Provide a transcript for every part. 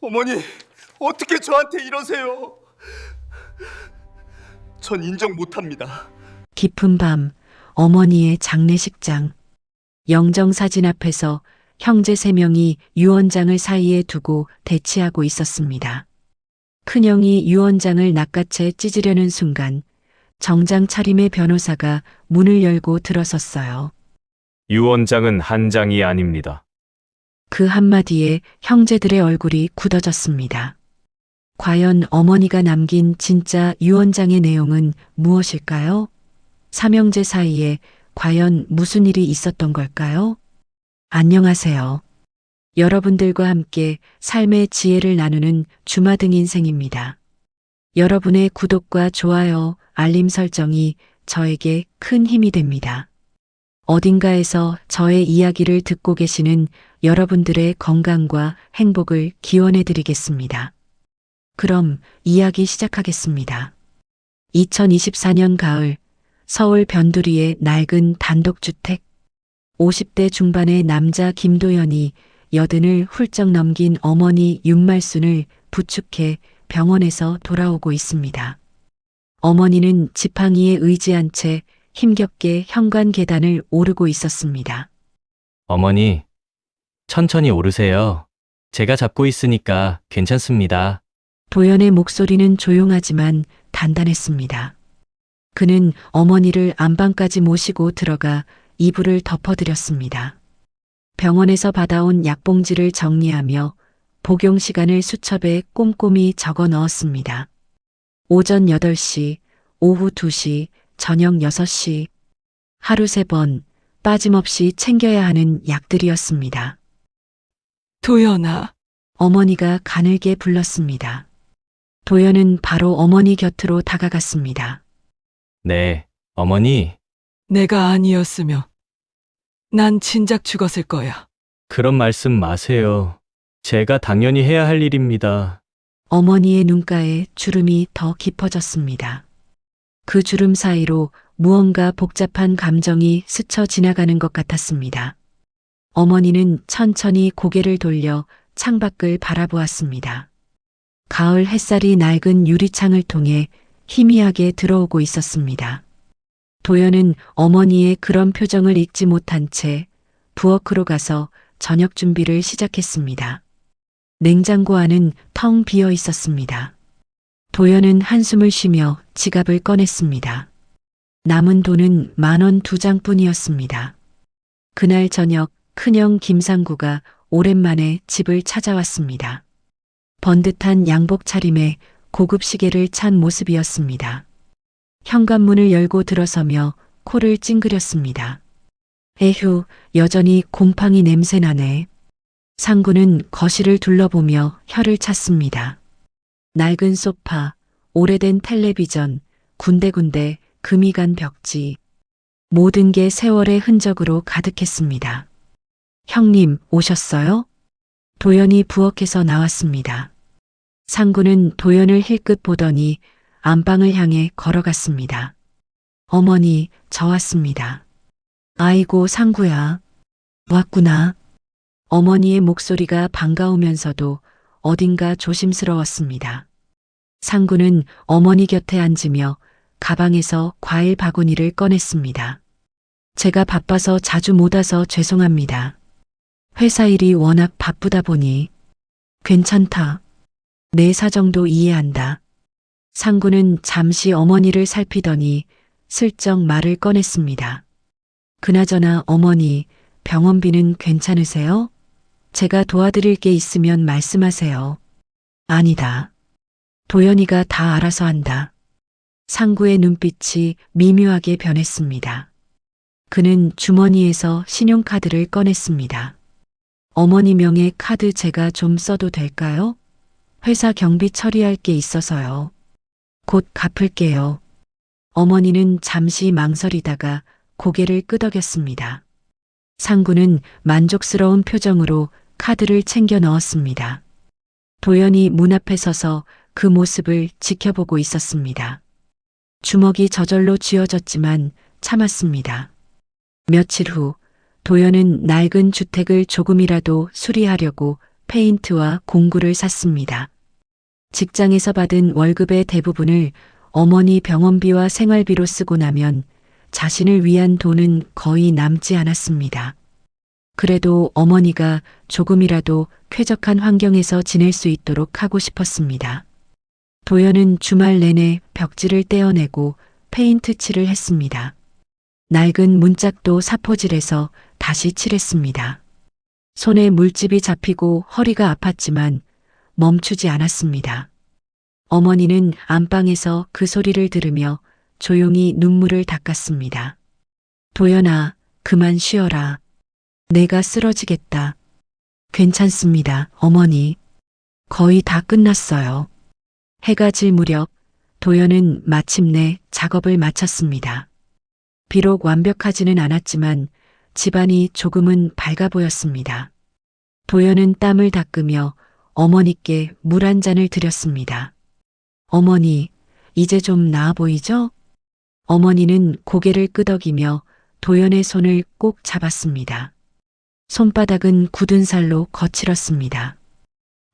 어머니, 어떻게 저한테 이러세요? 전 인정 못합니다. 깊은 밤, 어머니의 장례식장. 영정사진 앞에서 형제 3명이 유언장을 사이에 두고 대치하고 있었습니다. 큰형이 유언장을 낚아채 찢으려는 순간 정장 차림의 변호사가 문을 열고 들어섰어요. 유언장은 한 장이 아닙니다. 그 한마디에 형제들의 얼굴이 굳어졌습니다. 과연 어머니가 남긴 진짜 유언장의 내용은 무엇일까요? 삼형제 사이에 과연 무슨 일이 있었던 걸까요? 안녕하세요. 여러분들과 함께 삶의 지혜를 나누는 주마등 인생입니다. 여러분의 구독과 좋아요, 알림 설정이 저에게 큰 힘이 됩니다. 어딘가에서 저의 이야기를 듣고 계시는 여러분들의 건강과 행복을 기원해 드리겠습니다. 그럼 이야기 시작하겠습니다. 2024년 가을, 서울 변두리의 낡은 단독주택. 50대 중반의 남자 김도연이 80을 훌쩍 넘긴 어머니 윤말순을 부축해 병원에서 돌아오고 있습니다. 어머니는 지팡이에 의지한 채 힘겹게 현관 계단을 오르고 있었습니다. 어머니, 천천히 오르세요. 제가 잡고 있으니까 괜찮습니다. 도연의 목소리는 조용하지만 단단했습니다. 그는 어머니를 안방까지 모시고 들어가 이불을 덮어드렸습니다. 병원에서 받아온 약봉지를 정리하며 복용 시간을 수첩에 꼼꼼히 적어 넣었습니다. 오전 8시, 오후 2시, 저녁 6시. 하루 3번 빠짐없이 챙겨야 하는 약들이었습니다. 도연아, 어머니가 가늘게 불렀습니다. 도연은 바로 어머니 곁으로 다가갔습니다. 네, 어머니, 내가 아니었으면 난 진작 죽었을 거야. 그런 말씀 마세요. 제가 당연히 해야 할 일입니다. 어머니의 눈가에 주름이 더 깊어졌습니다. 그 주름 사이로 무언가 복잡한 감정이 스쳐 지나가는 것 같았습니다. 어머니는 천천히 고개를 돌려 창밖을 바라보았습니다. 가을 햇살이 낡은 유리창을 통해 희미하게 들어오고 있었습니다. 도연은 어머니의 그런 표정을 읽지 못한 채 부엌으로 가서 저녁 준비를 시작했습니다. 냉장고 안은 텅 비어 있었습니다. 도연은 한숨을 쉬며 지갑을 꺼냈습니다. 남은 돈은 10,000원 2장뿐이었습니다. 그날 저녁 큰형 김상구가 오랜만에 집을 찾아왔습니다. 번듯한 양복 차림에 고급 시계를 찬 모습이었습니다. 현관문을 열고 들어서며 코를 찡그렸습니다. 에휴, 여전히 곰팡이 냄새 나네. 상구는 거실을 둘러보며 혀를 찼습니다. 낡은 소파, 오래된 텔레비전, 군데군데 금이 간 벽지. 모든 게 세월의 흔적으로 가득했습니다. 형님, 오셨어요? 도연이 부엌에서 나왔습니다. 상구는 도연을 힐끗 보더니 안방을 향해 걸어갔습니다. 어머니, 저 왔습니다. 아이고, 상구야. 왔구나. 어머니의 목소리가 반가우면서도 어딘가 조심스러웠습니다. 상구는 어머니 곁에 앉으며 가방에서 과일 바구니를 꺼냈습니다. 제가 바빠서 자주 못 와서 죄송합니다. 회사 일이 워낙 바쁘다 보니. 괜찮다. 내 사정도 이해한다. 상구는 잠시 어머니를 살피더니 슬쩍 말을 꺼냈습니다. 그나저나 어머니, 병원비는 괜찮으세요? 제가 도와드릴 게 있으면 말씀하세요. 아니다. 도연이가 다 알아서 한다. 상구의 눈빛이 미묘하게 변했습니다. 그는 주머니에서 신용카드를 꺼냈습니다. 어머니 명의 카드 제가 좀 써도 될까요? 회사 경비 처리할 게 있어서요. 곧 갚을게요. 어머니는 잠시 망설이다가 고개를 끄덕였습니다. 상구는 만족스러운 표정으로 카드를 챙겨 넣었습니다. 도연이 문 앞에 서서 그 모습을 지켜보고 있었습니다. 주먹이 저절로 쥐어졌지만 참았습니다. 며칠 후 도연은 낡은 주택을 조금이라도 수리하려고 페인트와 공구를 샀습니다. 직장에서 받은 월급의 대부분을 어머니 병원비와 생활비로 쓰고 나면 자신을 위한 돈은 거의 남지 않았습니다. 그래도 어머니가 조금이라도 쾌적한 환경에서 지낼 수 있도록 하고 싶었습니다. 도연은 주말 내내 벽지를 떼어내고 페인트 칠을 했습니다. 낡은 문짝도 사포질해서 다시 칠했습니다. 손에 물집이 잡히고 허리가 아팠지만 멈추지 않았습니다. 어머니는 안방에서 그 소리를 들으며 조용히 눈물을 닦았습니다. 도연아, 그만 쉬어라. 내가 쓰러지겠다. 괜찮습니다, 어머니. 거의 다 끝났어요. 해가 질 무렵 도연은 마침내 작업을 마쳤습니다. 비록 완벽하지는 않았지만 집안이 조금은 밝아 보였습니다. 도연은 땀을 닦으며 어머니께 물 한 잔을 드렸습니다. 어머니, 이제 좀 나아 보이죠? 어머니는 고개를 끄덕이며 도연의 손을 꼭 잡았습니다. 손바닥은 굳은 살로 거칠었습니다.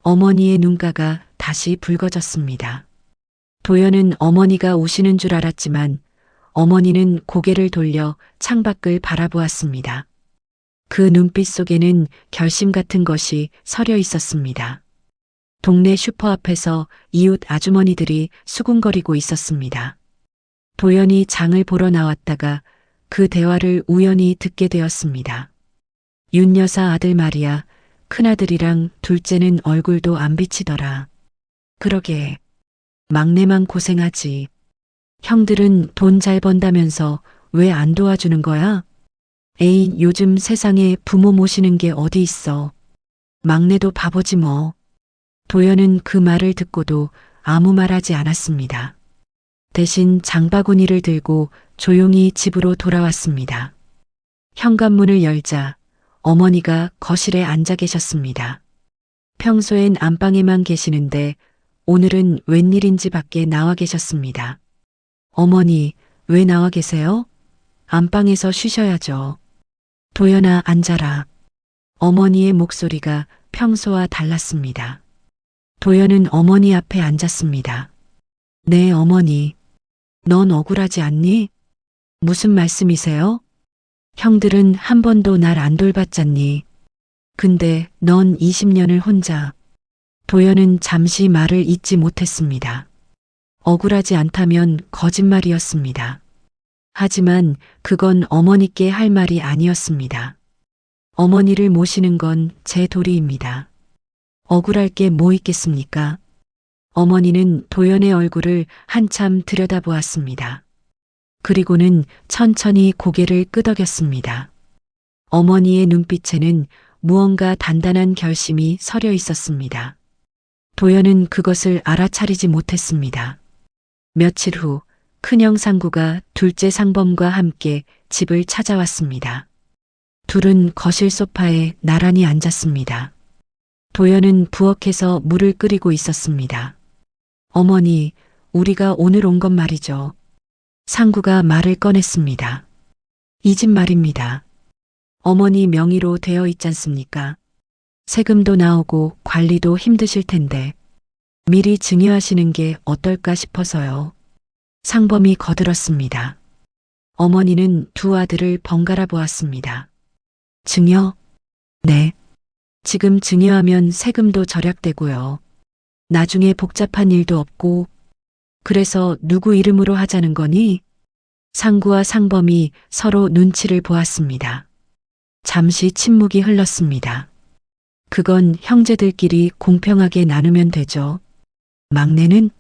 어머니의 눈가가 다시 붉어졌습니다. 도연은 어머니가 우시는 줄 알았지만 어머니는 고개를 돌려 창밖을 바라보았습니다. 그 눈빛 속에는 결심 같은 것이 서려 있었습니다. 동네 슈퍼 앞에서 이웃 아주머니들이 수군거리고 있었습니다. 도연이 장을 보러 나왔다가 그 대화를 우연히 듣게 되었습니다. 윤 여사 아들 말이야. 큰아들이랑 둘째는 얼굴도 안 비치더라. 그러게. 막내만 고생하지. 형들은 돈 잘 번다면서 왜 안 도와주는 거야? 에이, 요즘 세상에 부모 모시는 게 어디 있어. 막내도 바보지 뭐. 도연은 그 말을 듣고도 아무 말하지 않았습니다. 대신 장바구니를 들고 조용히 집으로 돌아왔습니다. 현관문을 열자 어머니가 거실에 앉아 계셨습니다. 평소엔 안방에만 계시는데 오늘은 웬일인지 밖에 나와 계셨습니다. 어머니, 왜 나와 계세요? 안방에서 쉬셔야죠. 도연아, 앉아라. 어머니의 목소리가 평소와 달랐습니다. 도연은 어머니 앞에 앉았습니다. 네, 어머니. 넌 억울하지 않니? 무슨 말씀이세요? 형들은 한 번도 날 안 돌봤잖니. 근데 넌 20년을 혼자. 도연은 잠시 말을 잇지 못했습니다. 억울하지 않다면 거짓말이었습니다. 하지만 그건 어머니께 할 말이 아니었습니다. 어머니를 모시는 건 제 도리입니다. 억울할 게 뭐 있겠습니까? 어머니는 도연의 얼굴을 한참 들여다보았습니다. 그리고는 천천히 고개를 끄덕였습니다. 어머니의 눈빛에는 무언가 단단한 결심이 서려 있었습니다. 도연은 그것을 알아차리지 못했습니다. 며칠 후 큰형 상구가 둘째 상범과 함께 집을 찾아왔습니다. 둘은 거실 소파에 나란히 앉았습니다. 도연은 부엌에서 물을 끓이고 있었습니다. 어머니, 우리가 오늘 온 건 말이죠. 상구가 말을 꺼냈습니다. 이 집 말입니다. 어머니 명의로 되어 있지 않습니까? 세금도 나오고 관리도 힘드실 텐데 미리 증여하시는 게 어떨까 싶어서요. 상범이 거들었습니다. 어머니는 두 아들을 번갈아 보았습니다. 증여? 네. 지금 증여하면 세금도 절약되고요. 나중에 복잡한 일도 없고. 그래서 누구 이름으로 하자는 거니? 상구와 상범이 서로 눈치를 보았습니다. 잠시 침묵이 흘렀습니다. 그건 형제들끼리 공평하게 나누면 되죠. 막내는?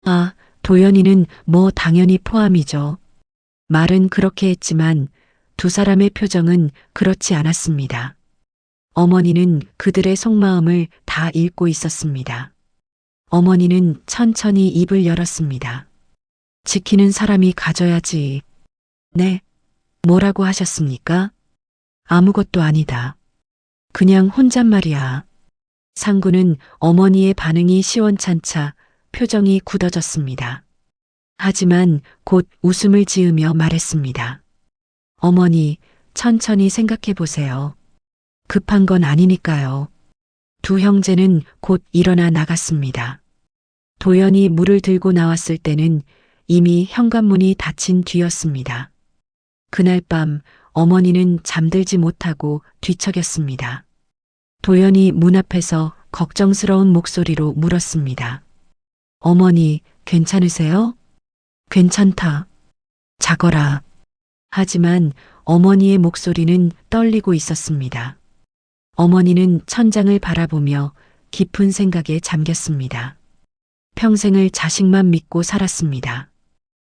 아, 도연이는 뭐 당연히 포함이죠. 말은 그렇게 했지만 두 사람의 표정은 그렇지 않았습니다. 어머니는 그들의 속마음을 다 읽고 있었습니다. 어머니는 천천히 입을 열었습니다. 지키는 사람이 가져야지. 네. 뭐라고 하셨습니까? 아무것도 아니다. 그냥 혼잣말이야. 상구는 어머니의 반응이 시원찮자 표정이 굳어졌습니다. 하지만 곧 웃음을 지으며 말했습니다. 어머니, 천천히 생각해 보세요. 급한 건 아니니까요. 두 형제는 곧 일어나 나갔습니다. 도연이 물을 들고 나왔을 때는 이미 현관문이 닫힌 뒤였습니다. 그날 밤 어머니는 잠들지 못하고 뒤척였습니다. 도연이 문 앞에서 걱정스러운 목소리로 물었습니다. 어머니, 괜찮으세요? 괜찮다. 자거라. 하지만 어머니의 목소리는 떨리고 있었습니다. 어머니는 천장을 바라보며 깊은 생각에 잠겼습니다. 평생을 자식만 믿고 살았습니다.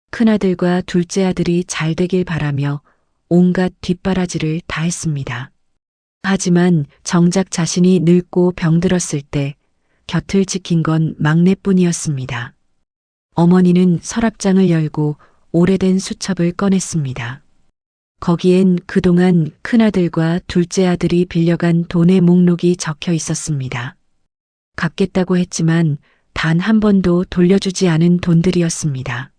큰아들과 둘째 아들이 잘 되길 바라며 온갖 뒷바라지를 다 했습니다. 하지만 정작 자신이 늙고 병들었을 때 곁을 지킨 건 막내뿐이었습니다. 어머니는 서랍장을 열고 오래된 수첩을 꺼냈습니다. 거기엔 그동안 큰아들과 둘째 아들이 빌려간 돈의 목록이 적혀 있었습니다. 갚겠다고 했지만 단 한 번도 돌려주지 않은 돈들이었습니다.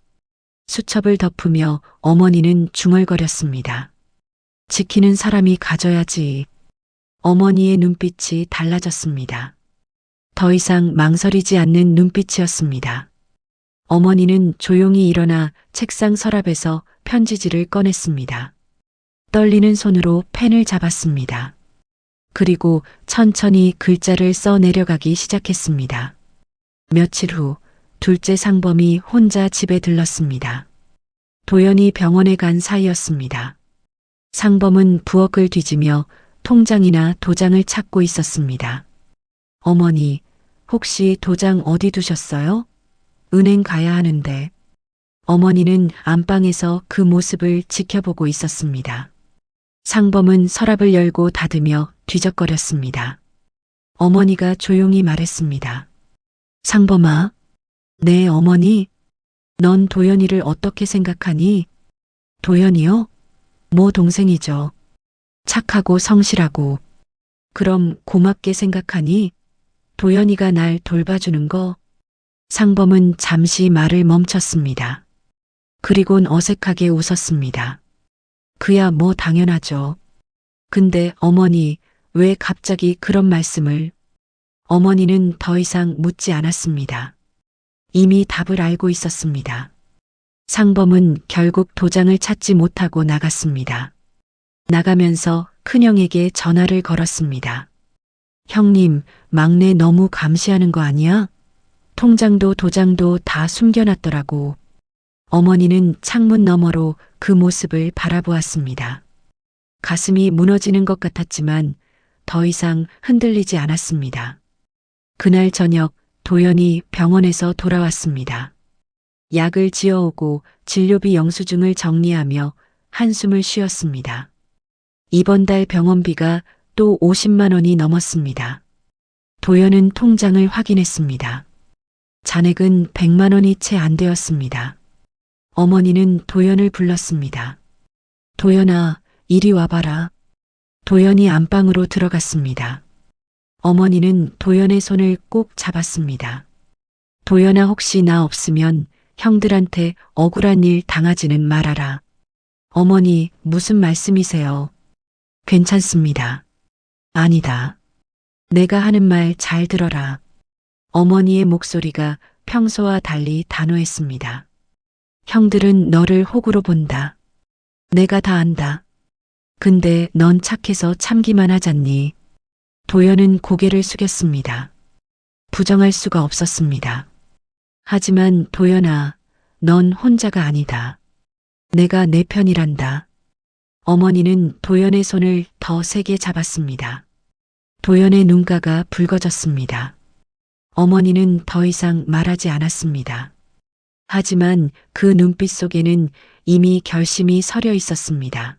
수첩을 덮으며 어머니는 중얼거렸습니다. 지키는 사람이 가져야지. 어머니의 눈빛이 달라졌습니다. 더 이상 망설이지 않는 눈빛이었습니다. 어머니는 조용히 일어나 책상 서랍에서 편지지를 꺼냈습니다. 떨리는 손으로 펜을 잡았습니다. 그리고 천천히 글자를 써 내려가기 시작했습니다. 며칠 후 둘째 상범이 혼자 집에 들렀습니다. 도연이 병원에 간 사이였습니다. 상범은 부엌을 뒤지며 통장이나 도장을 찾고 있었습니다. 어머니, 혹시 도장 어디 두셨어요? 은행 가야 하는데. 어머니는 안방에서 그 모습을 지켜보고 있었습니다. 상범은 서랍을 열고 닫으며 뒤적거렸습니다. 어머니가 조용히 말했습니다. 상범아, 네 어머니, 넌 도연이를 어떻게 생각하니? 도연이요? 뭐 동생이죠. 착하고 성실하고. 그럼 고맙게 생각하니? 도연이가 날 돌봐주는 거? 상범은 잠시 말을 멈췄습니다. 그리곤 어색하게 웃었습니다. 그야 뭐 당연하죠. 근데 어머니, 왜 갑자기 그런 말씀을? 어머니는 더 이상 묻지 않았습니다. 이미 답을 알고 있었습니다. 상범은 결국 도장을 찾지 못하고 나갔습니다. 나가면서 큰형에게 전화를 걸었습니다. 형님, 막내 너무 감시하는 거 아니야? 통장도 도장도 다 숨겨놨더라고. 어머니는 창문 너머로 그 모습을 바라보았습니다. 가슴이 무너지는 것 같았지만 더 이상 흔들리지 않았습니다. 그날 저녁 도연이 병원에서 돌아왔습니다. 약을 지어오고 진료비 영수증을 정리하며 한숨을 쉬었습니다. 이번 달 병원비가 또 50만 원이 넘었습니다. 도연은 통장을 확인했습니다. 잔액은 100만 원이 채 안 되었습니다. 어머니는 도연을 불렀습니다. 도연아, 이리 와봐라. 도연이 안방으로 들어갔습니다. 어머니는 도연의 손을 꼭 잡았습니다. 도연아, 혹시 나 없으면 형들한테 억울한 일 당하지는 말아라. 어머니, 무슨 말씀이세요? 괜찮습니다. 아니다. 내가 하는 말 잘 들어라. 어머니의 목소리가 평소와 달리 단호했습니다. 형들은 너를 호구로 본다. 내가 다 안다. 근데 넌 착해서 참기만 하잖니. 도연은 고개를 숙였습니다. 부정할 수가 없었습니다. 하지만 도연아, 넌 혼자가 아니다. 내가 내 편이란다. 어머니는 도연의 손을 더 세게 잡았습니다. 도연의 눈가가 붉어졌습니다. 어머니는 더 이상 말하지 않았습니다. 하지만 그 눈빛 속에는 이미 결심이 서려 있었습니다.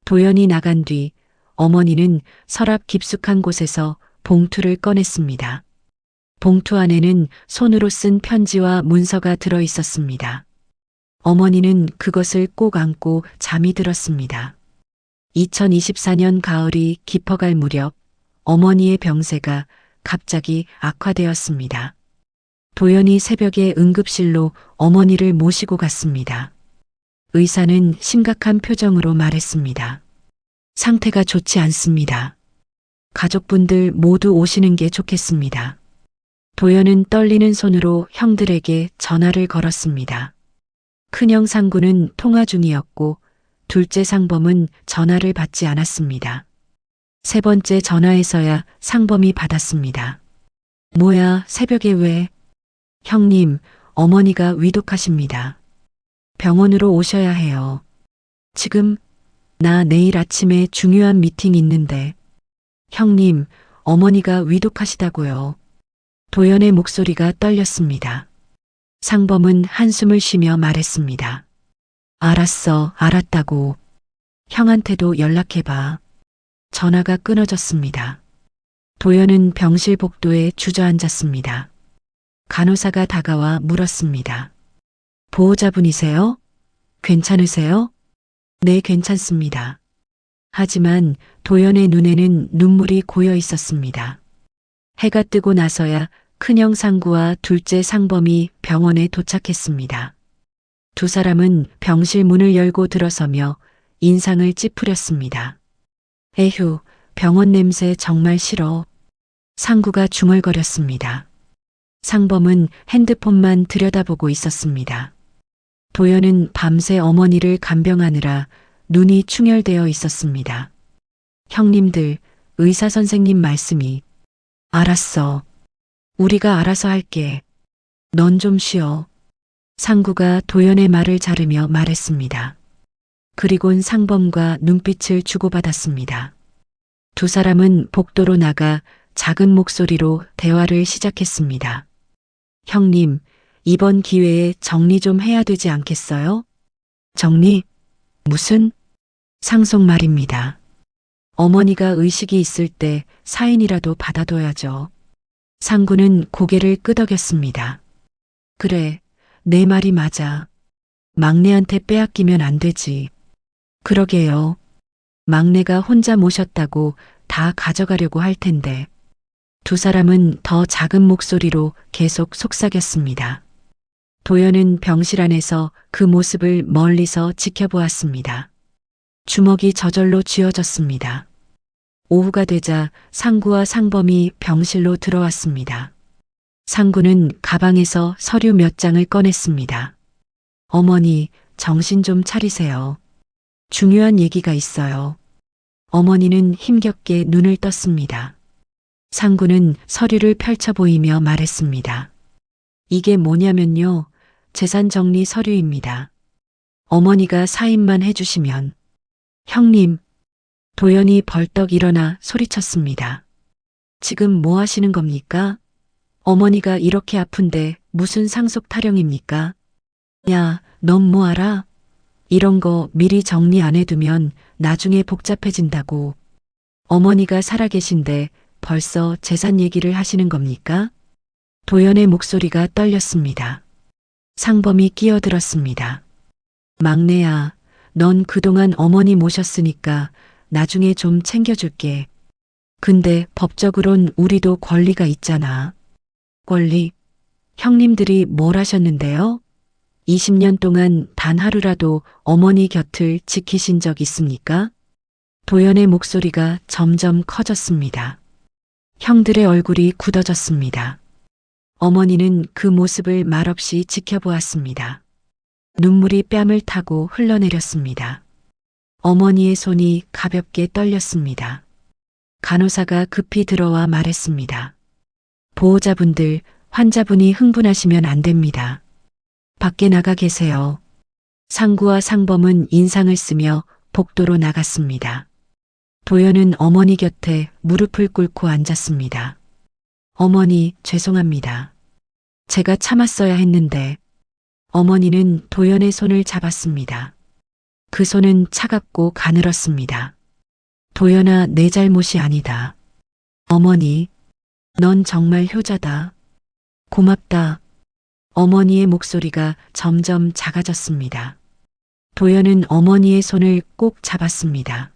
도연이 나간 뒤 어머니는 서랍 깊숙한 곳에서 봉투를 꺼냈습니다. 봉투 안에는 손으로 쓴 편지와 문서가 들어 있었습니다. 어머니는 그것을 꼭 안고 잠이 들었습니다. 2024년 가을이 깊어갈 무렵 어머니의 병세가 갑자기 악화되었습니다. 도연이 새벽에 응급실로 어머니를 모시고 갔습니다. 의사는 심각한 표정으로 말했습니다. 상태가 좋지 않습니다. 가족분들 모두 오시는 게 좋겠습니다. 도연은 떨리는 손으로 형들에게 전화를 걸었습니다. 큰형 상구는 통화 중이었고 둘째 상범은 전화를 받지 않았습니다. 세 번째 전화에서야 상범이 받았습니다. 뭐야, 새벽에 왜? 형님, 어머니가 위독하십니다. 병원으로 오셔야 해요. 지금? 나 내일 아침에 중요한 미팅 있는데. 형님, 어머니가 위독하시다고요. 도연의 목소리가 떨렸습니다. 상범은 한숨을 쉬며 말했습니다. 알았어, 알았다고. 형한테도 연락해봐. 전화가 끊어졌습니다. 도연은 병실 복도에 주저앉았습니다. 간호사가 다가와 물었습니다. 보호자분이세요? 괜찮으세요? 네, 괜찮습니다. 하지만 도연의 눈에는 눈물이 고여 있었습니다. 해가 뜨고 나서야 큰형 상구와 둘째 상범이 병원에 도착했습니다. 두 사람은 병실 문을 열고 들어서며 인상을 찌푸렸습니다. 에휴, 병원 냄새 정말 싫어. 상구가 중얼거렸습니다. 상범은 핸드폰만 들여다보고 있었습니다. 도연은 밤새 어머니를 간병하느라 눈이 충혈되어 있었습니다. 형님들, 의사 선생님 말씀이. 알았어. 우리가 알아서 할게. 넌 좀 쉬어. 상구가 도연의 말을 자르며 말했습니다. 그리곤 상범과 눈빛을 주고받았습니다. 두 사람은 복도로 나가 작은 목소리로 대화를 시작했습니다. 형님, 이번 기회에 정리 좀 해야 되지 않겠어요? 정리? 무슨? 상속 말입니다. 어머니가 의식이 있을 때 사인이라도 받아둬야죠. 상구는 고개를 끄덕였습니다. 그래, 내 말이 맞아. 막내한테 빼앗기면 안 되지. 그러게요. 막내가 혼자 모셨다고 다 가져가려고 할 텐데. 두 사람은 더 작은 목소리로 계속 속삭였습니다. 도연은 병실 안에서 그 모습을 멀리서 지켜보았습니다. 주먹이 저절로 쥐어졌습니다. 오후가 되자 상구와 상범이 병실로 들어왔습니다. 상구는 가방에서 서류 몇 장을 꺼냈습니다. 어머니, 정신 좀 차리세요. 중요한 얘기가 있어요. 어머니는 힘겹게 눈을 떴습니다. 상구는 서류를 펼쳐 보이며 말했습니다. 이게 뭐냐면요. 재산 정리 서류입니다. 어머니가 사인만 해주시면. 형님, 도연이 벌떡 일어나 소리쳤습니다. 지금 뭐 하시는 겁니까? 어머니가 이렇게 아픈데 무슨 상속 타령입니까? 야, 넌 뭐 알아? 이런 거 미리 정리 안 해두면 나중에 복잡해진다고. 어머니가 살아계신데 벌써 재산 얘기를 하시는 겁니까? 도연의 목소리가 떨렸습니다. 상범이 끼어들었습니다. 막내야, 넌 그동안 어머니 모셨으니까 나중에 좀 챙겨줄게. 근데 법적으론 우리도 권리가 있잖아. 권리? 형님들이 뭘 하셨는데요? 20년 동안 단 하루라도 어머니 곁을 지키신 적 있습니까? 도연의 목소리가 점점 커졌습니다. 형들의 얼굴이 굳어졌습니다. 어머니는 그 모습을 말없이 지켜보았습니다. 눈물이 뺨을 타고 흘러내렸습니다. 어머니의 손이 가볍게 떨렸습니다. 간호사가 급히 들어와 말했습니다. 보호자분들, 환자분이 흥분하시면 안 됩니다. 밖에 나가 계세요. 상구와 상범은 인상을 쓰며 복도로 나갔습니다. 도연은 어머니 곁에 무릎을 꿇고 앉았습니다. 어머니, 죄송합니다. 제가 참았어야 했는데. 어머니는 도연의 손을 잡았습니다. 그 손은 차갑고 가늘었습니다. 도연아, 내 잘못이 아니다. 어머니, 넌 정말 효자다. 고맙다. 어머니의 목소리가 점점 작아졌습니다. 도연은 어머니의 손을 꼭 잡았습니다.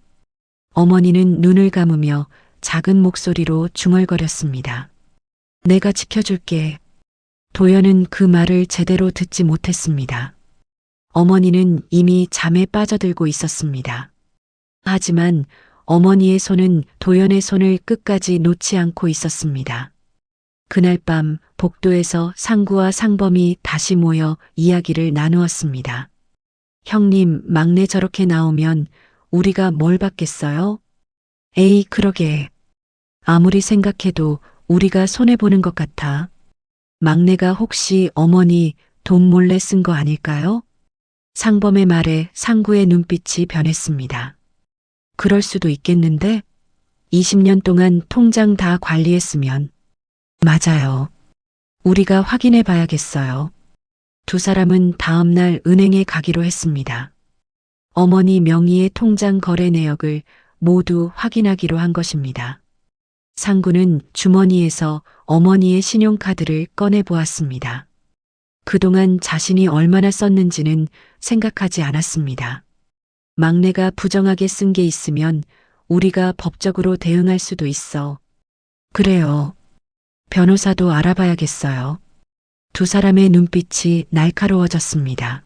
어머니는 눈을 감으며 작은 목소리로 중얼거렸습니다. 내가 지켜줄게. 도연은 그 말을 제대로 듣지 못했습니다. 어머니는 이미 잠에 빠져들고 있었습니다. 하지만 어머니의 손은 도연의 손을 끝까지 놓지 않고 있었습니다. 그날 밤 복도에서 상구와 상범이 다시 모여 이야기를 나누었습니다. 형님, 막내 저렇게 나오면 우리가 뭘 받겠어요? 에이, 그러게. 아무리 생각해도 우리가 손해보는 것 같아. 막내가 혹시 어머니 돈 몰래 쓴 거 아닐까요? 상범의 말에 상구의 눈빛이 변했습니다. 그럴 수도 있겠는데? 20년 동안 통장 다 관리했으면. 맞아요. 우리가 확인해 봐야겠어요. 두 사람은 다음 날 은행에 가기로 했습니다. 어머니 명의의 통장 거래 내역을 모두 확인하기로 한 것입니다. 상구는 주머니에서 어머니의 신용카드를 꺼내 보았습니다. 그동안 자신이 얼마나 썼는지는 생각하지 않았습니다. 막내가 부정하게 쓴 게 있으면 우리가 법적으로 대응할 수도 있어. 그래요. 변호사도 알아봐야겠어요. 두 사람의 눈빛이 날카로워졌습니다.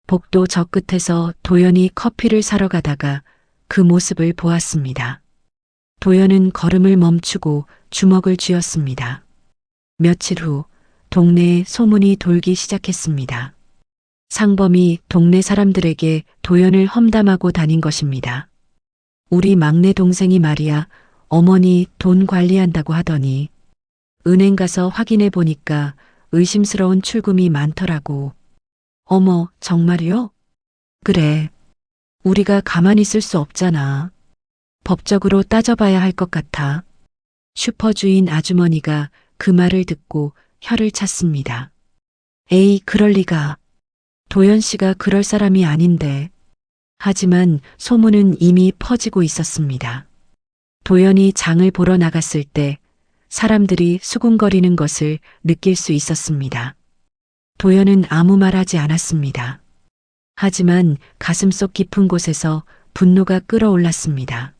복도 저 끝에서 도연이 커피를 사러 가다가 그 모습을 보았습니다. 도연은 걸음을 멈추고 주먹을 쥐었습니다. 며칠 후 동네에 소문이 돌기 시작했습니다. 상범이 동네 사람들에게 도연을 험담하고 다닌 것입니다. 우리 막내 동생이 말이야, 어머니 돈 관리한다고 하더니 은행 가서 확인해 보니까 의심스러운 출금이 많더라고. 어머, 정말이요? 그래. 우리가 가만히 있을 수 없잖아. 법적으로 따져봐야 할 것 같아. 슈퍼 주인 아주머니가 그 말을 듣고 혀를 찼습니다. 에이, 그럴 리가. 도연 씨가 그럴 사람이 아닌데. 하지만 소문은 이미 퍼지고 있었습니다. 도연이 장을 보러 나갔을 때 사람들이 수군거리는 것을 느낄 수 있었습니다. 도연은 아무 말 하지 않았습니다. 하지만 가슴속 깊은 곳에서 분노가 끓어올랐습니다.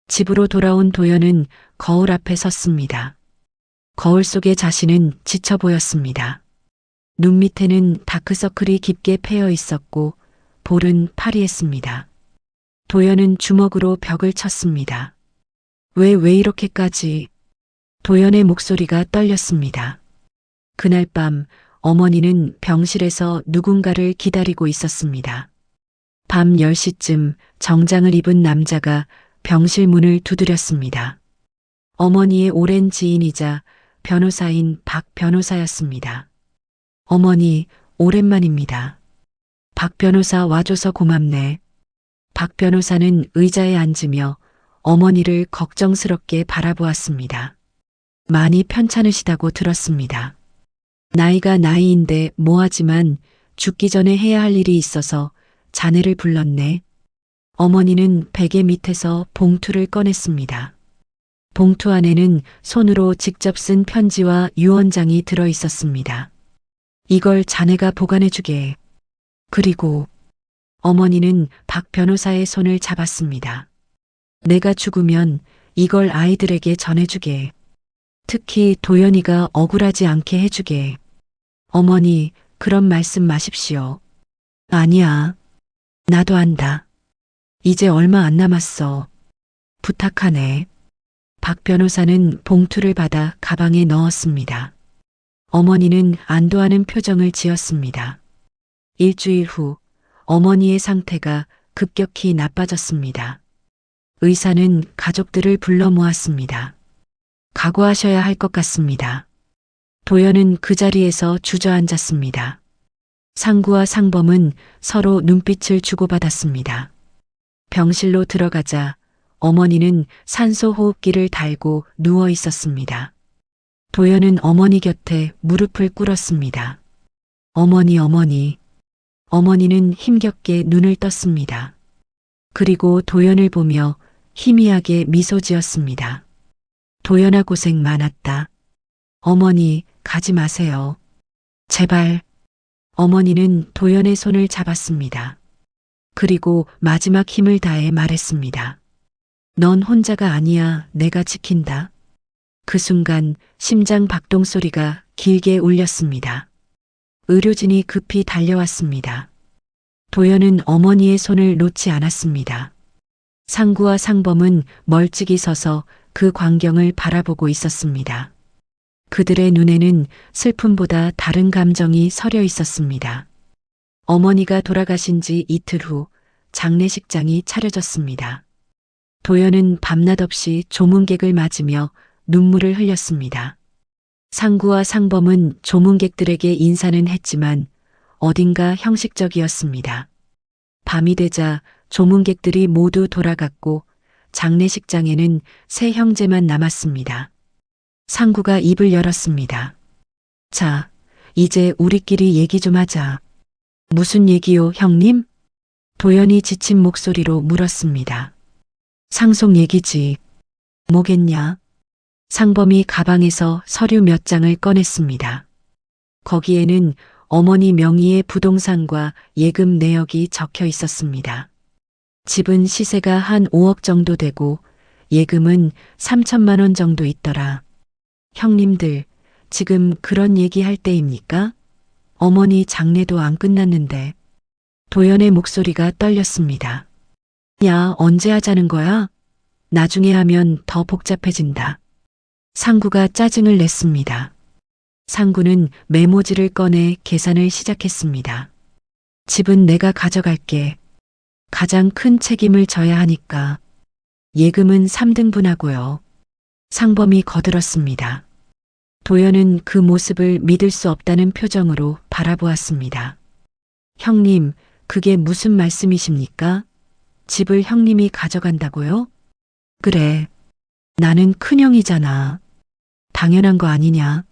집으로 돌아온 도연은 거울 앞에 섰습니다. 거울 속의 자신은 지쳐 보였습니다. 눈 밑에는 다크서클이 깊게 패여 있었고 볼은 파리했습니다. 도연은 주먹으로 벽을 쳤습니다. 왜 이렇게까지? 도연의 목소리가 떨렸습니다. 그날 밤 어머니는 병실에서 누군가를 기다리고 있었습니다. 밤 10시쯤 정장을 입은 남자가 병실 문을 두드렸습니다. 어머니의 오랜 지인이자 변호사인 박 변호사였습니다. 어머니, 오랜만입니다. 박 변호사 와줘서 고맙네. 박 변호사는 의자에 앉으며 어머니를 걱정스럽게 바라보았습니다. 많이 편찮으시다고 들었습니다. 나이가 나이인데 뭐하지만 죽기 전에 해야 할 일이 있어서 자네를 불렀네. 어머니는 베개 밑에서 봉투를 꺼냈습니다. 봉투 안에는 손으로 직접 쓴 편지와 유언장이 들어 있었습니다. 이걸 자네가 보관해주게. 그리고 어머니는 박 변호사의 손을 잡았습니다. 내가 죽으면 이걸 아이들에게 전해주게. 특히 도연이가 억울하지 않게 해주게. 어머니, 그런 말씀 마십시오. 아니야. 나도 안다. 이제 얼마 안 남았어. 부탁하네. 박 변호사는 봉투를 받아 가방에 넣었습니다. 어머니는 안도하는 표정을 지었습니다. 일주일 후 어머니의 상태가 급격히 나빠졌습니다. 의사는 가족들을 불러 모았습니다. 각오하셔야 할 것 같습니다. 도연은 그 자리에서 주저앉았습니다. 상구와 상범은 서로 눈빛을 주고받았습니다. 병실로 들어가자 어머니는 산소 호흡기를 달고 누워 있었습니다. 도연은 어머니 곁에 무릎을 꿇었습니다. 어머니. 어머니는 힘겹게 눈을 떴습니다. 그리고 도연을 보며 희미하게 미소 지었습니다. 도연아, 고생 많았다. 어머니, 가지 마세요. 제발. 어머니는 도연의 손을 잡았습니다. 그리고 마지막 힘을 다해 말했습니다. 넌 혼자가 아니야. 내가 지킨다. 그 순간 심장 박동 소리가 길게 울렸습니다. 의료진이 급히 달려왔습니다. 도연은 어머니의 손을 놓지 않았습니다. 상구와 상범은 멀찍이 서서 그 광경을 바라보고 있었습니다. 그들의 눈에는 슬픔보다 다른 감정이 서려 있었습니다. 어머니가 돌아가신 지 이틀 후 장례식장이 차려졌습니다. 도연은 밤낮 없이 조문객을 맞으며 눈물을 흘렸습니다. 상구와 상범은 조문객들에게 인사는 했지만 어딘가 형식적이었습니다. 밤이 되자 조문객들이 모두 돌아갔고 장례식장에는 세 형제만 남았습니다. 상구가 입을 열었습니다. 자, 이제 우리끼리 얘기 좀 하자. 무슨 얘기요, 형님? 도연이 지친 목소리로 물었습니다. 상속 얘기지. 뭐겠냐? 상범이 가방에서 서류 몇 장을 꺼냈습니다. 거기에는 어머니 명의의 부동산과 예금 내역이 적혀 있었습니다. 집은 시세가 한 5억 정도 되고 예금은 3천만 원 정도 있더라. 형님들, 지금 그런 얘기할 때입니까? 어머니 장례도 안 끝났는데. 도연의 목소리가 떨렸습니다. 야, 언제 하자는 거야? 나중에 하면 더 복잡해진다. 상구가 짜증을 냈습니다. 상구는 메모지를 꺼내 계산을 시작했습니다. 집은 내가 가져갈게. 가장 큰 책임을 져야 하니까. 예금은 3등분하고요. 상범이 거들었습니다. 도연은 그 모습을 믿을 수 없다는 표정으로 바라보았습니다. 형님, 그게 무슨 말씀이십니까? 집을 형님이 가져간다고요? 그래. 나는 큰형이잖아. 당연한 거 아니냐.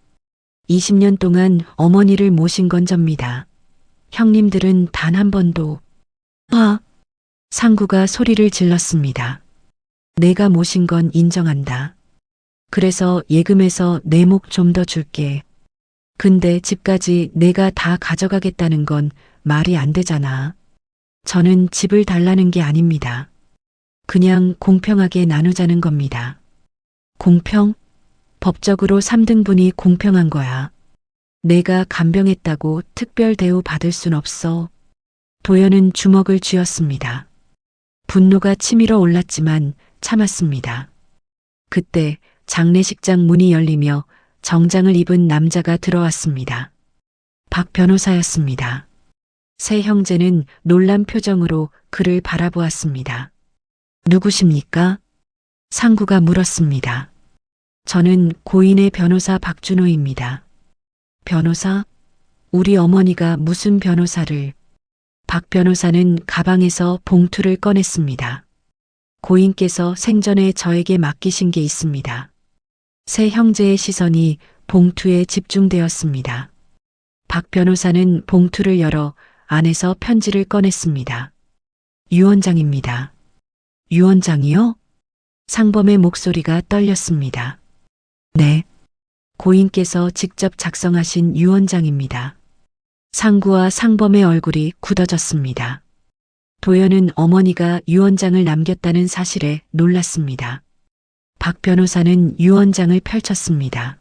20년 동안 어머니를 모신 건 접니다. 형님들은 단 한 번도. 상구가 소리를 질렀습니다. 내가 모신 건 인정한다. 그래서 예금에서 내 목 좀 더 줄게. 근데 집까지 내가 다 가져가겠다는 건 말이 안 되잖아. 저는 집을 달라는 게 아닙니다. 그냥 공평하게 나누자는 겁니다. 공평? 법적으로 3등분이 공평한 거야. 내가 간병했다고 특별 대우 받을 순 없어. 도연은 주먹을 쥐었습니다. 분노가 치밀어 올랐지만 참았습니다. 그때 장례식장 문이 열리며 정장을 입은 남자가 들어왔습니다. 박 변호사였습니다. 세 형제는 놀란 표정으로 그를 바라보았습니다. 누구십니까? 상구가 물었습니다. 저는 고인의 변호사 박준호입니다. 변호사? 우리 어머니가 무슨 변호사를? 박 변호사는 가방에서 봉투를 꺼냈습니다. 고인께서 생전에 저에게 맡기신 게 있습니다. 세 형제의 시선이 봉투에 집중되었습니다. 박 변호사는 봉투를 열어 안에서 편지를 꺼냈습니다. 유언장입니다. 유언장이요? 상범의 목소리가 떨렸습니다. 네. 고인께서 직접 작성하신 유언장입니다. 상구와 상범의 얼굴이 굳어졌습니다. 도연은 어머니가 유언장을 남겼다는 사실에 놀랐습니다. 박 변호사는 유언장을 펼쳤습니다.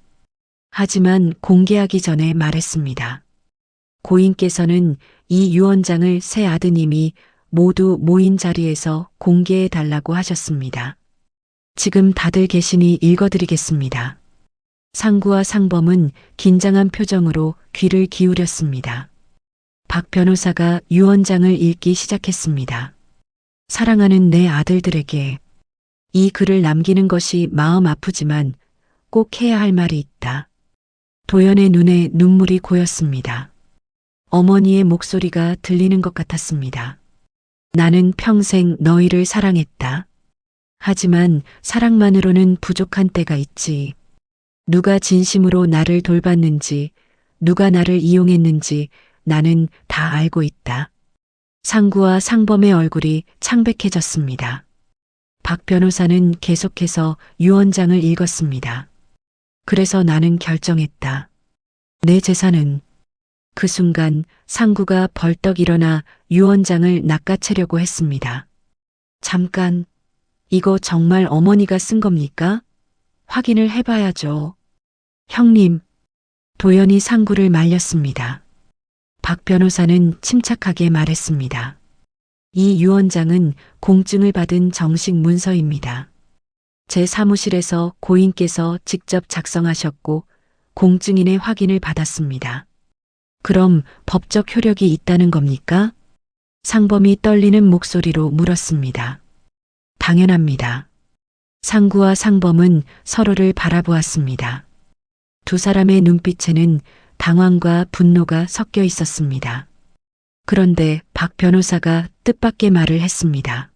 하지만 공개하기 전에 말했습니다. 고인께서는 이 유언장을 세 아드님이 모두 모인 자리에서 공개해 달라고 하셨습니다. 지금 다들 계시니 읽어드리겠습니다. 상구와 상범은 긴장한 표정으로 귀를 기울였습니다. 박 변호사가 유언장을 읽기 시작했습니다. 사랑하는 내 아들들에게 이 글을 남기는 것이 마음 아프지만 꼭 해야 할 말이 있다. 도연의 눈에 눈물이 고였습니다. 어머니의 목소리가 들리는 것 같았습니다. 나는 평생 너희를 사랑했다. 하지만 사랑만으로는 부족한 때가 있지. 누가 진심으로 나를 돌봤는지, 누가 나를 이용했는지 나는 다 알고 있다. 상구와 상범의 얼굴이 창백해졌습니다. 박 변호사는 계속해서 유언장을 읽었습니다. 그래서 나는 결정했다. 내 재산은. 그 순간 상구가 벌떡 일어나 유언장을 낚아채려고 했습니다. 잠깐, 이거 정말 어머니가 쓴 겁니까? 확인을 해봐야죠. 형님, 도연이 상구를 말렸습니다. 박 변호사는 침착하게 말했습니다. 이 유언장은 공증을 받은 정식 문서입니다. 제 사무실에서 고인께서 직접 작성하셨고 공증인의 확인을 받았습니다. 그럼 법적 효력이 있다는 겁니까? 상범이 떨리는 목소리로 물었습니다. 당연합니다. 상구와 상범은 서로를 바라보았습니다. 두 사람의 눈빛에는 당황과 분노가 섞여 있었습니다. 그런데 박 변호사가 뜻밖의 말을 했습니다.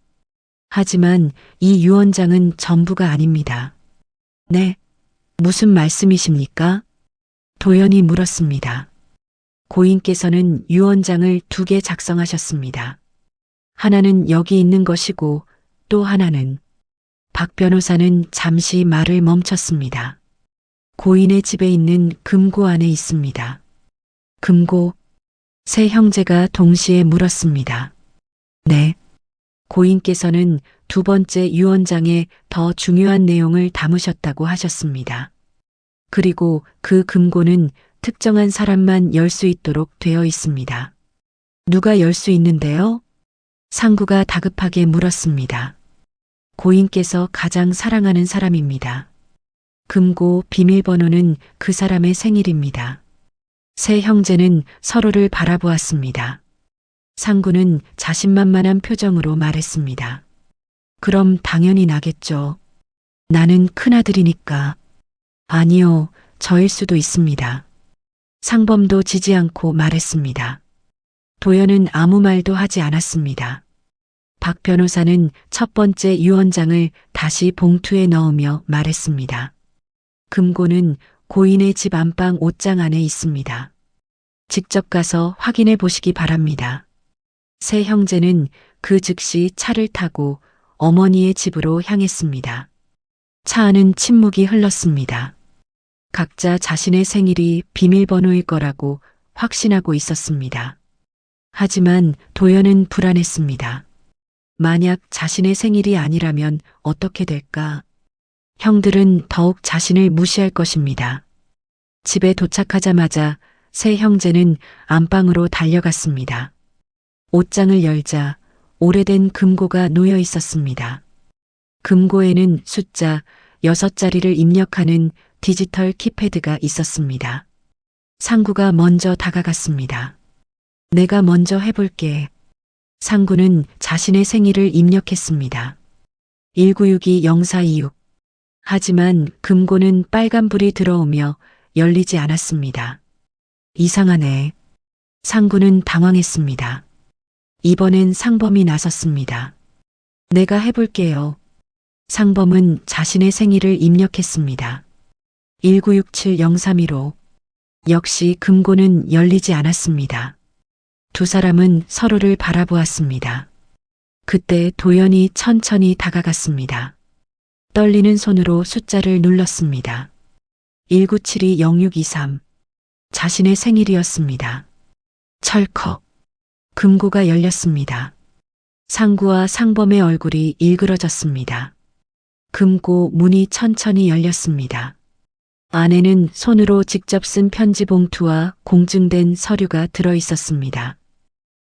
하지만 이 유언장은 전부가 아닙니다. 네, 무슨 말씀이십니까? 도연이 물었습니다. 고인께서는 유언장을 2개 작성하셨습니다. 하나는 여기 있는 것이고 또 하나는 박 변호사는 잠시 말을 멈췄습니다. 고인의 집에 있는 금고 안에 있습니다. 금고? 세 형제가 동시에 물었습니다. 네. 고인께서는 2번째 유언장에 더 중요한 내용을 담으셨다고 하셨습니다. 그리고 그 금고는 특정한 사람만 열 수 있도록 되어 있습니다. 누가 열 수 있는데요? 상구가 다급하게 물었습니다. 고인께서 가장 사랑하는 사람입니다. 금고 비밀번호는 그 사람의 생일입니다. 세 형제는 서로를 바라보았습니다. 상구는 자신만만한 표정으로 말했습니다. 그럼 당연히 나겠죠. 나는 큰아들이니까. 아니요, 저일 수도 있습니다. 상범도 지지 않고 말했습니다. 도연은 아무 말도 하지 않았습니다. 박 변호사는 첫 번째 유언장을 다시 봉투에 넣으며 말했습니다. 금고는 고인의 집 안방 옷장 안에 있습니다. 직접 가서 확인해 보시기 바랍니다. 세 형제는 그 즉시 차를 타고 어머니의 집으로 향했습니다. 차 안은 침묵이 흘렀습니다. 각자 자신의 생일이 비밀번호일 거라고 확신하고 있었습니다. 하지만 도연은 불안했습니다. 만약 자신의 생일이 아니라면 어떻게 될까? 형들은 더욱 자신을 무시할 것입니다. 집에 도착하자마자 세 형제는 안방으로 달려갔습니다. 옷장을 열자 오래된 금고가 놓여 있었습니다. 금고에는 숫자 6자리를 입력하는 디지털 키패드가 있었습니다. 상구가 먼저 다가갔습니다. 내가 먼저 해볼게. 상구는 자신의 생일을 입력했습니다. 1962-0426. 하지만 금고는 빨간불이 들어오며 열리지 않았습니다. 이상하네. 상구는 당황했습니다. 이번엔 상범이 나섰습니다. 내가 해볼게요. 상범은 자신의 생일을 입력했습니다. 1967-0315. 역시 금고는 열리지 않았습니다. 두 사람은 서로를 바라보았습니다. 그때 도연이 천천히 다가갔습니다. 떨리는 손으로 숫자를 눌렀습니다. 1972-0623. 자신의 생일이었습니다. 철컥. 금고가 열렸습니다. 상구와 상범의 얼굴이 일그러졌습니다. 금고 문이 천천히 열렸습니다. 안에는 손으로 직접 쓴 편지 봉투와 공증된 서류가 들어 있었습니다.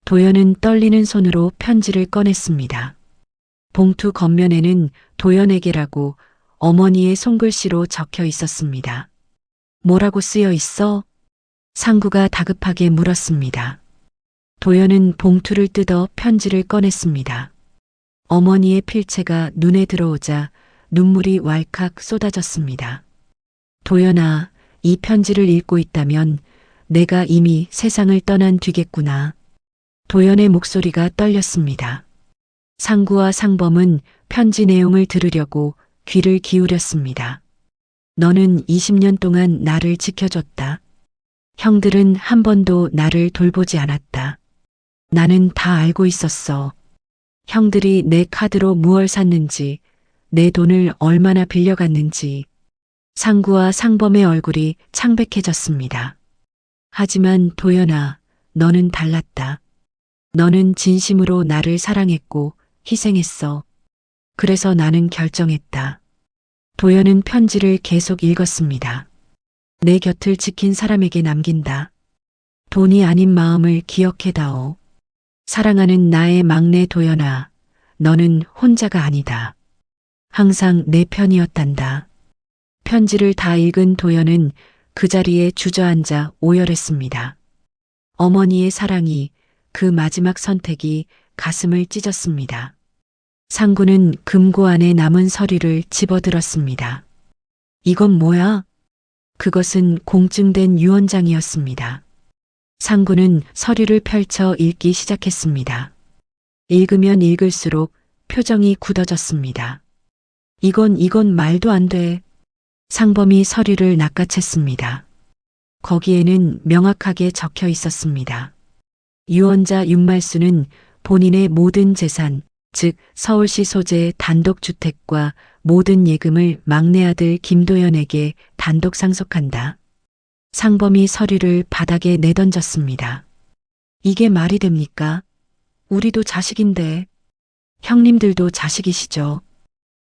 도연은 떨리는 손으로 편지를 꺼냈습니다. 봉투 겉면에는 도연에게라고 어머니의 손글씨로 적혀 있었습니다. 뭐라고 쓰여 있어? 상구가 다급하게 물었습니다. 도연은 봉투를 뜯어 편지를 꺼냈습니다. 어머니의 필체가 눈에 들어오자 눈물이 왈칵 쏟아졌습니다. 도연아, 이 편지를 읽고 있다면 내가 이미 세상을 떠난 뒤겠구나. 도연의 목소리가 떨렸습니다. 상구와 상범은 편지 내용을 들으려고 귀를 기울였습니다. 너는 20년 동안 나를 지켜줬다. 형들은 한 번도 나를 돌보지 않았다. 나는 다 알고 있었어. 형들이 내 카드로 무얼 샀는지, 내 돈을 얼마나 빌려갔는지. 상구와 상범의 얼굴이 창백해졌습니다. 하지만 도연아, 너는 달랐다. 너는 진심으로 나를 사랑했고 희생했어. 그래서 나는 결정했다. 도연은 편지를 계속 읽었습니다. 내 곁을 지킨 사람에게 남긴다. 돈이 아닌 마음을 기억해다오. 사랑하는 나의 막내 도연아, 너는 혼자가 아니다. 항상 내 편이었단다. 편지를 다 읽은 도연은 그 자리에 주저앉아 오열했습니다. 어머니의 사랑이, 그 마지막 선택이 가슴을 찢었습니다. 상구는 금고 안에 남은 서류를 집어들었습니다. 이건 뭐야? 그것은 공증된 유언장이었습니다. 상구는 서류를 펼쳐 읽기 시작했습니다. 읽으면 읽을수록 표정이 굳어졌습니다. 이건 말도 안 돼. 상범이 서류를 낚아챘습니다. 거기에는 명확하게 적혀 있었습니다. 유언자 윤말수는 본인의 모든 재산, 즉 서울시 소재의 단독주택과 모든 예금을 막내 아들 김도연에게 단독 상속한다. 상범이 서류를 바닥에 내던졌습니다. 이게 말이 됩니까? 우리도 자식인데. 형님들도 자식이시죠.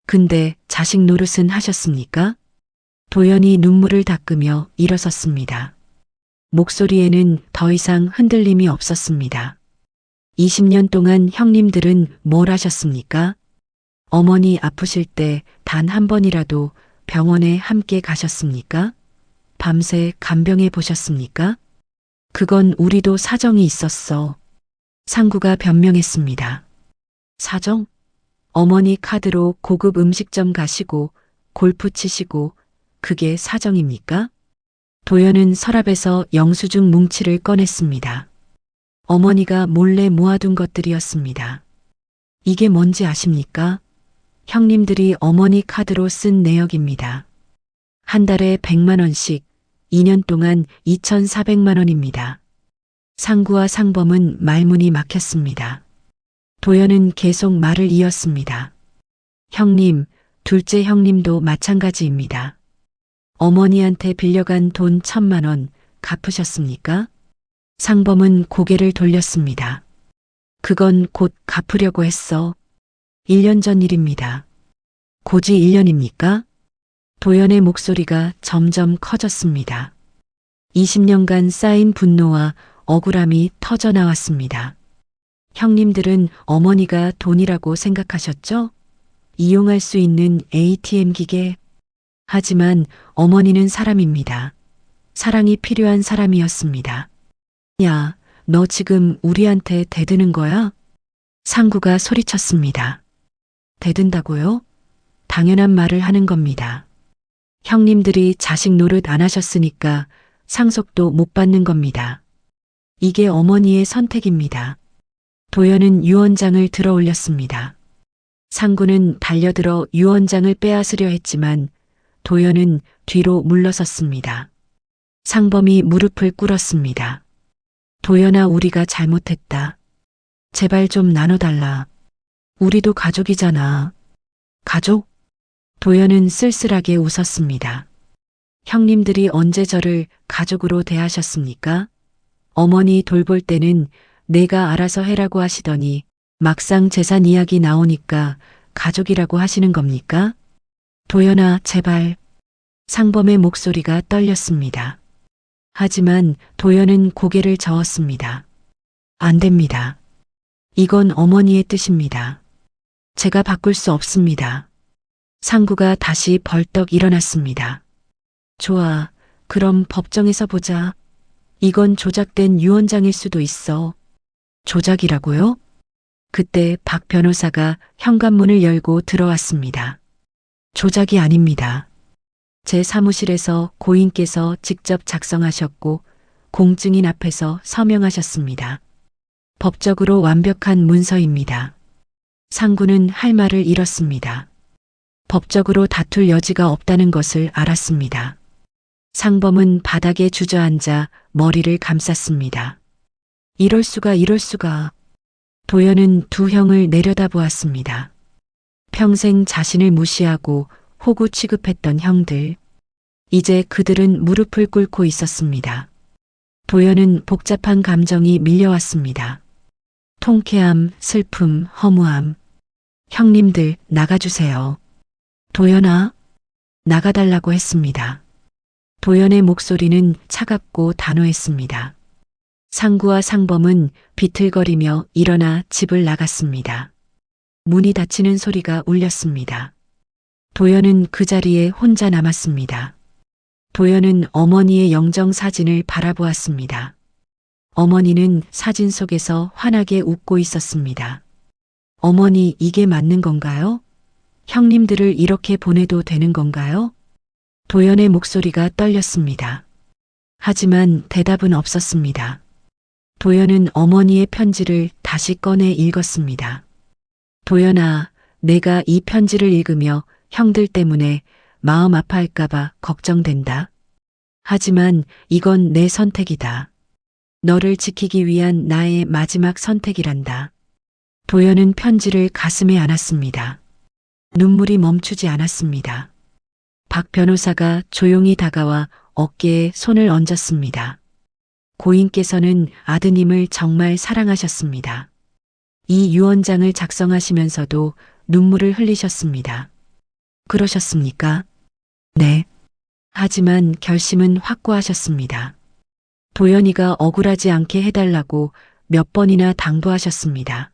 근데 자식 노릇은 하셨습니까? 도연이 눈물을 닦으며 일어섰습니다. 목소리에는 더 이상 흔들림이 없었습니다. 20년 동안 형님들은 뭘 하셨습니까? 어머니 아프실 때 단 한 번이라도 병원에 함께 가셨습니까? 밤새 간병해 보셨습니까? 그건 우리도 사정이 있었어. 상구가 변명했습니다. 사정? 어머니 카드로 고급 음식점 가시고 골프 치시고 그게 사정입니까? 도연은 서랍에서 영수증 뭉치를 꺼냈습니다. 어머니가 몰래 모아둔 것들이었습니다. 이게 뭔지 아십니까? 형님들이 어머니 카드로 쓴 내역입니다. 한 달에 100만 원씩, 2년 동안 2,400만 원입니다. 상구와 상범은 말문이 막혔습니다. 도연은 계속 말을 이었습니다. 형님, 둘째 형님도 마찬가지입니다. 어머니한테 빌려간 돈 1,000만 원 갚으셨습니까? 상범은 고개를 돌렸습니다. 그건 곧 갚으려고 했어. 1년 전 일입니다. 고지 1년입니까? 도연의 목소리가 점점 커졌습니다. 20년간 쌓인 분노와 억울함이 터져 나왔습니다. 형님들은 어머니가 돈이라고 생각하셨죠? 이용할 수 있는 ATM 기계. 하지만 어머니는 사람입니다. 사랑이 필요한 사람이었습니다. 야, 너 지금 우리한테 대드는 거야? 상구가 소리쳤습니다. 대든다고요? 당연한 말을 하는 겁니다. 형님들이 자식 노릇 안 하셨으니까 상속도 못 받는 겁니다. 이게 어머니의 선택입니다. 도연은 유언장을 들어 올렸습니다. 상구는 달려들어 유언장을 빼앗으려 했지만 도연은 뒤로 물러섰습니다. 상범이 무릎을 꿇었습니다. 도연아, 우리가 잘못했다. 제발 좀 나눠달라. 우리도 가족이잖아. 가족? 도연은 쓸쓸하게 웃었습니다. 형님들이 언제 저를 가족으로 대하셨습니까? 어머니 돌볼 때는 내가 알아서 해라고 하시더니 막상 재산 이야기 나오니까 가족이라고 하시는 겁니까? 도연아, 제발. 상범의 목소리가 떨렸습니다. 하지만 도연은 고개를 저었습니다. 안 됩니다. 이건 어머니의 뜻입니다. 제가 바꿀 수 없습니다. 상구가 다시 벌떡 일어났습니다. 좋아, 그럼 법정에서 보자. 이건 조작된 유언장일 수도 있어. 조작이라고요? 그때 박 변호사가 현관문을 열고 들어왔습니다. 조작이 아닙니다. 제 사무실에서 고인께서 직접 작성하셨고 공증인 앞에서 서명하셨습니다. 법적으로 완벽한 문서입니다. 상구는 할 말을 잃었습니다. 법적으로 다툴 여지가 없다는 것을 알았습니다. 상범은 바닥에 주저앉아 머리를 감쌌습니다. 이럴 수가. 도연은 두 형을 내려다보았습니다. 평생 자신을 무시하고 호구 취급했던 형들. 이제 그들은 무릎을 꿇고 있었습니다. 도연은 복잡한 감정이 밀려왔습니다. 통쾌함, 슬픔, 허무함. 형님들, 나가주세요. 도연아, 나가달라고 했습니다. 도연의 목소리는 차갑고 단호했습니다. 상구와 상범은 비틀거리며 일어나 집을 나갔습니다. 문이 닫히는 소리가 울렸습니다. 도연은 그 자리에 혼자 남았습니다. 도연은 어머니의 영정 사진을 바라보았습니다. 어머니는 사진 속에서 환하게 웃고 있었습니다. 어머니, 이게 맞는 건가요? 형님들을 이렇게 보내도 되는 건가요? 도연의 목소리가 떨렸습니다. 하지만 대답은 없었습니다. 도연은 어머니의 편지를 다시 꺼내 읽었습니다. 도연아, 내가 이 편지를 읽으며 형들 때문에 마음 아파할까봐 걱정된다. 하지만 이건 내 선택이다. 너를 지키기 위한 나의 마지막 선택이란다. 도연은 편지를 가슴에 안았습니다. 눈물이 멈추지 않았습니다. 박 변호사가 조용히 다가와 어깨에 손을 얹었습니다. 고인께서는 아드님을 정말 사랑하셨습니다. 이 유언장을 작성하시면서도 눈물을 흘리셨습니다. 그러셨습니까? 네. 하지만 결심은 확고하셨습니다. 도연이가 억울하지 않게 해달라고 몇 번이나 당부하셨습니다.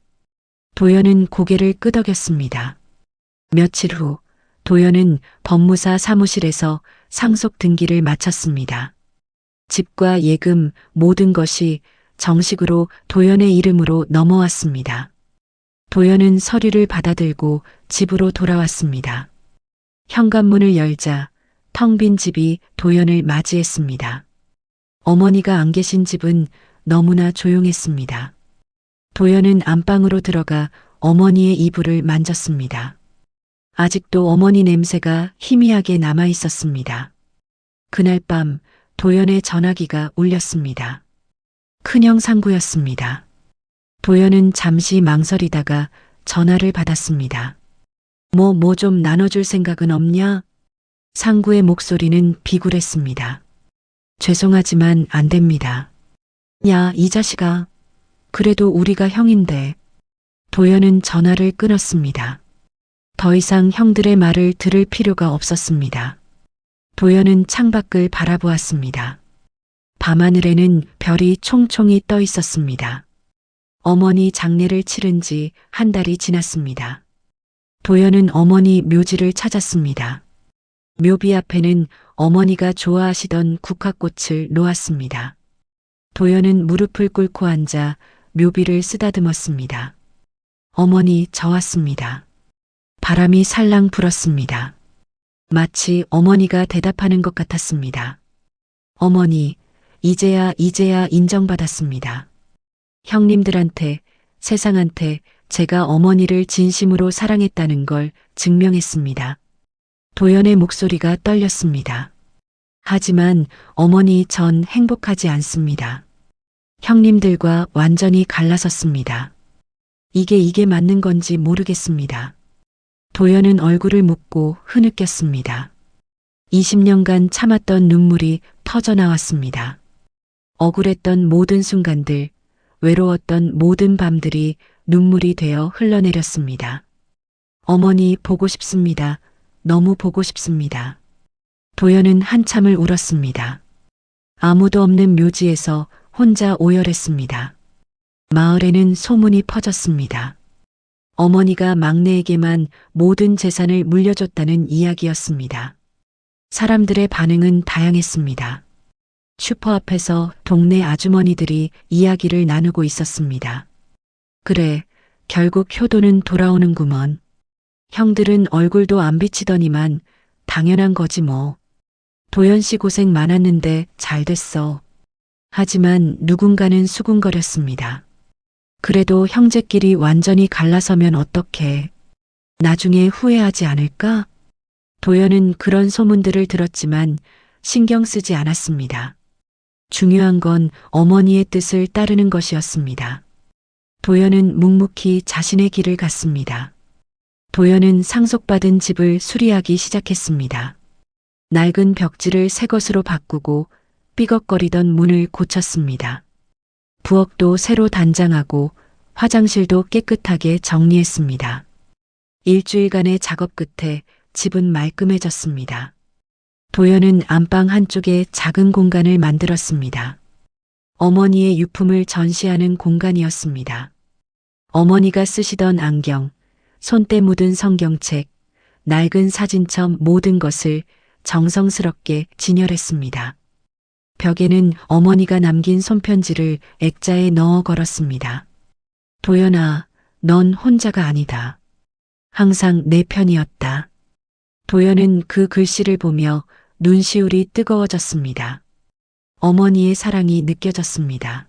도연은 고개를 끄덕였습니다. 며칠 후 도연은 법무사 사무실에서 상속 등기를 마쳤습니다. 집과 예금 모든 것이 정식으로 도연의 이름으로 넘어왔습니다. 도연은 서류를 받아들고 집으로 돌아왔습니다. 현관문을 열자 텅 빈 집이 도연을 맞이했습니다. 어머니가 안 계신 집은 너무나 조용했습니다. 도연은 안방으로 들어가 어머니의 이불을 만졌습니다. 아직도 어머니 냄새가 희미하게 남아 있었습니다. 그날 밤 도연의 전화기가 울렸습니다. 큰형 상구였습니다. 도연은 잠시 망설이다가 전화를 받았습니다. 뭐 좀 나눠줄 생각은 없냐? 상구의 목소리는 비굴했습니다. 죄송하지만 안 됩니다. 야, 이 자식아. 그래도 우리가 형인데. 도연은 전화를 끊었습니다. 더 이상 형들의 말을 들을 필요가 없었습니다. 도연은 창밖을 바라보았습니다. 밤하늘에는 별이 총총히 떠 있었습니다. 어머니 장례를 치른 지 한 달이 지났습니다. 도연은 어머니 묘지를 찾았습니다. 묘비 앞에는 어머니가 좋아하시던 국화꽃을 놓았습니다. 도연은 무릎을 꿇고 앉아 묘비를 쓰다듬었습니다. 어머니, 저 왔습니다. 바람이 살랑 불었습니다. 마치 어머니가 대답하는 것 같았습니다. 어머니, 이제야 인정받았습니다. 형님들한테, 세상한테 제가 어머니를 진심으로 사랑했다는 걸 증명했습니다. 도연의 목소리가 떨렸습니다. 하지만 어머니, 전 행복하지 않습니다. 형님들과 완전히 갈라섰습니다. 이게 맞는 건지 모르겠습니다. 도연은 얼굴을 묶고 흐느꼈습니다. 20년간 참았던 눈물이 터져나왔습니다. 억울했던 모든 순간들, 외로웠던 모든 밤들이 눈물이 되어 흘러내렸습니다. 어머니, 보고 싶습니다. 너무 보고 싶습니다. 도연은 한참을 울었습니다. 아무도 없는 묘지에서 혼자 오열했습니다. 마을에는 소문이 퍼졌습니다. 어머니가 막내에게만 모든 재산을 물려줬다는 이야기였습니다. 사람들의 반응은 다양했습니다. 슈퍼 앞에서 동네 아주머니들이 이야기를 나누고 있었습니다. 그래, 결국 효도는 돌아오는구먼. 형들은 얼굴도 안 비치더니만 당연한 거지 뭐. 도연 씨 고생 많았는데 잘 됐어. 하지만 누군가는 수군거렸습니다. 그래도 형제끼리 완전히 갈라서면 어떡해. 나중에 후회하지 않을까? 도연은 그런 소문들을 들었지만 신경 쓰지 않았습니다. 중요한 건 어머니의 뜻을 따르는 것이었습니다. 도연은 묵묵히 자신의 길을 갔습니다. 도연은 상속받은 집을 수리하기 시작했습니다. 낡은 벽지를 새 것으로 바꾸고 삐걱거리던 문을 고쳤습니다. 부엌도 새로 단장하고 화장실도 깨끗하게 정리했습니다. 일주일간의 작업 끝에 집은 말끔해졌습니다. 도연은 안방 한쪽에 작은 공간을 만들었습니다. 어머니의 유품을 전시하는 공간이었습니다. 어머니가 쓰시던 안경, 손때 묻은 성경책, 낡은 사진첩 모든 것을 정성스럽게 진열했습니다. 벽에는 어머니가 남긴 손편지를 액자에 넣어 걸었습니다. 도연아, 넌 혼자가 아니다. 항상 내 편이었다. 도연은 그 글씨를 보며 눈시울이 뜨거워졌습니다. 어머니의 사랑이 느껴졌습니다.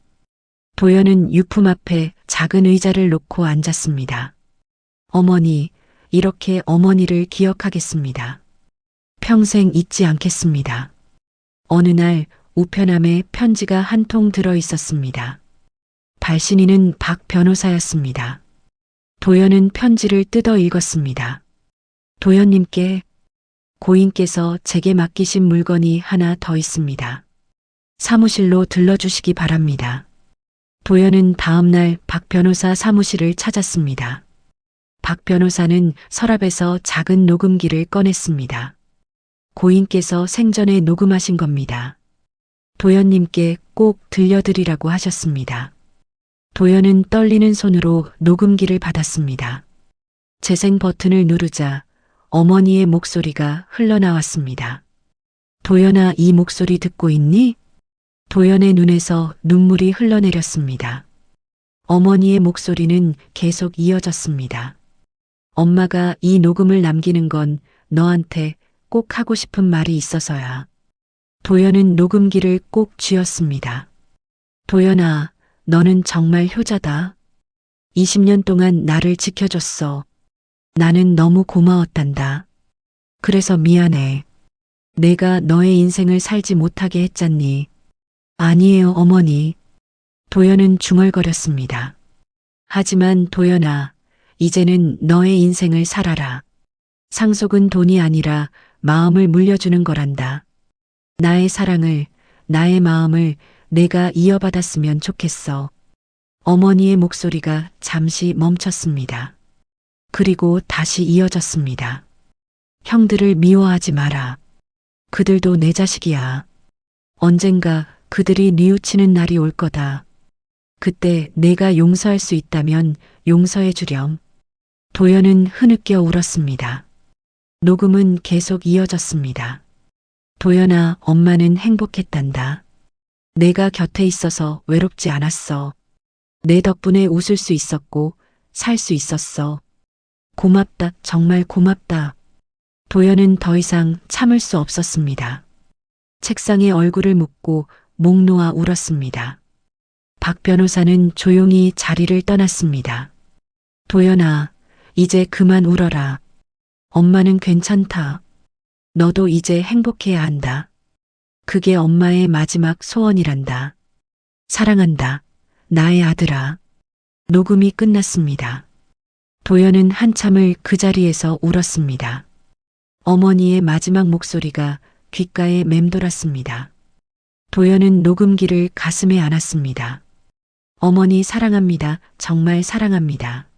도연은 유품 앞에 작은 의자를 놓고 앉았습니다. 어머니, 이렇게 어머니를 기억하겠습니다. 평생 잊지 않겠습니다. 어느 날 우편함에 편지가 한 통 들어 있었습니다. 발신인은 박 변호사였습니다. 도연은 편지를 뜯어 읽었습니다. 도연님께 고인께서 제게 맡기신 물건이 하나 더 있습니다. 사무실로 들러주시기 바랍니다. 도연은 다음날 박 변호사 사무실을 찾았습니다. 박 변호사는 서랍에서 작은 녹음기를 꺼냈습니다. 고인께서 생전에 녹음하신 겁니다. 도연님께 꼭 들려드리라고 하셨습니다. 도연은 떨리는 손으로 녹음기를 받았습니다. 재생 버튼을 누르자 어머니의 목소리가 흘러나왔습니다. 도연아, 이 목소리 듣고 있니? 도연의 눈에서 눈물이 흘러내렸습니다. 어머니의 목소리는 계속 이어졌습니다. 엄마가 이 녹음을 남기는 건 너한테 꼭 하고 싶은 말이 있어서야. 도연은 녹음기를 꼭 쥐었습니다. 도연아, 너는 정말 효자다. 20년 동안 나를 지켜줬어. 나는 너무 고마웠단다. 그래서 미안해. 내가 너의 인생을 살지 못하게 했잖니. 아니에요, 어머니. 도연은 중얼거렸습니다. 하지만 도연아, 이제는 너의 인생을 살아라. 상속은 돈이 아니라 마음을 물려주는 거란다. 나의 사랑을, 나의 마음을 내가 이어받았으면 좋겠어. 어머니의 목소리가 잠시 멈췄습니다. 그리고 다시 이어졌습니다. 형들을 미워하지 마라. 그들도 내 자식이야. 언젠가 그들이 뉘우치는 날이 올 거다. 그때 내가 용서할 수 있다면 용서해 주렴. 도연은 흐느껴 울었습니다. 녹음은 계속 이어졌습니다. 도연아, 엄마는 행복했단다. 내가 곁에 있어서 외롭지 않았어. 내 덕분에 웃을 수 있었고 살 수 있었어. 고맙다, 정말 고맙다. 도연은 더 이상 참을 수 없었습니다. 책상에 얼굴을 묻고 목 놓아 울었습니다. 박 변호사는 조용히 자리를 떠났습니다. 도연아, 이제 그만 울어라. 엄마는 괜찮다. 너도 이제 행복해야 한다. 그게 엄마의 마지막 소원이란다. 사랑한다. 나의 아들아. 녹음이 끝났습니다. 도연은 한참을 그 자리에서 울었습니다. 어머니의 마지막 목소리가 귓가에 맴돌았습니다. 도연은 녹음기를 가슴에 안았습니다. 어머니 사랑합니다. 정말 사랑합니다.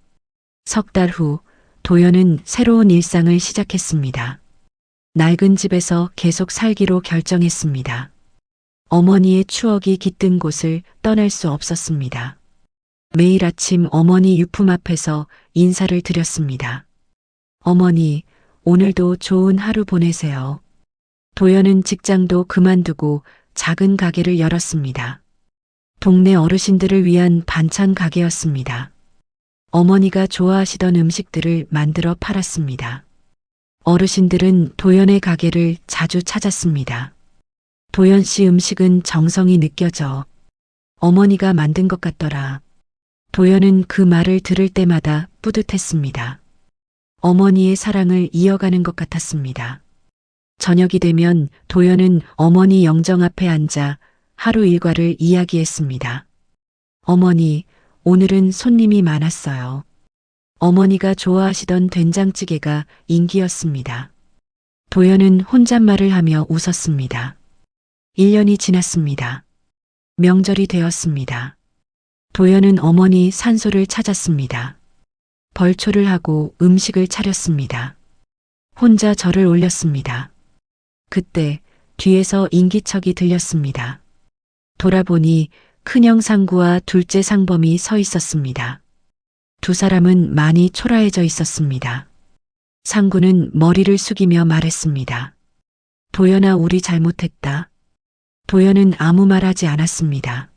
석 달 후 도연은 새로운 일상을 시작했습니다. 낡은 집에서 계속 살기로 결정했습니다. 어머니의 추억이 깃든 곳을 떠날 수 없었습니다. 매일 아침 어머니 유품 앞에서 인사를 드렸습니다. 어머니, 오늘도 좋은 하루 보내세요. 도연은 직장도 그만두고 작은 가게를 열었습니다. 동네 어르신들을 위한 반찬 가게였습니다. 어머니가 좋아하시던 음식들을 만들어 팔았습니다. 어르신들은 도연의 가게를 자주 찾았습니다. 도연 씨 음식은 정성이 느껴져. 어머니가 만든 것 같더라. 도연은 그 말을 들을 때마다 뿌듯했습니다. 어머니의 사랑을 이어가는 것 같았습니다. 저녁이 되면 도연은 어머니 영정 앞에 앉아 하루 일과를 이야기했습니다. 어머니, 오늘은 손님이 많았어요. 어머니가 좋아하시던 된장찌개가 인기였습니다. 도연은 혼잣말을 하며 웃었습니다. 1년이 지났습니다. 명절이 되었습니다. 도연은 어머니 산소를 찾았습니다. 벌초를 하고 음식을 차렸습니다. 혼자 절을 올렸습니다. 그때 뒤에서 인기척이 들렸습니다. 돌아보니 큰형 상구와 둘째 상범이 서 있었습니다. 두 사람은 많이 초라해져 있었습니다. 상구는 머리를 숙이며 말했습니다. 도연아, 우리 잘못했다. 도연은 아무 말 하지 않았습니다.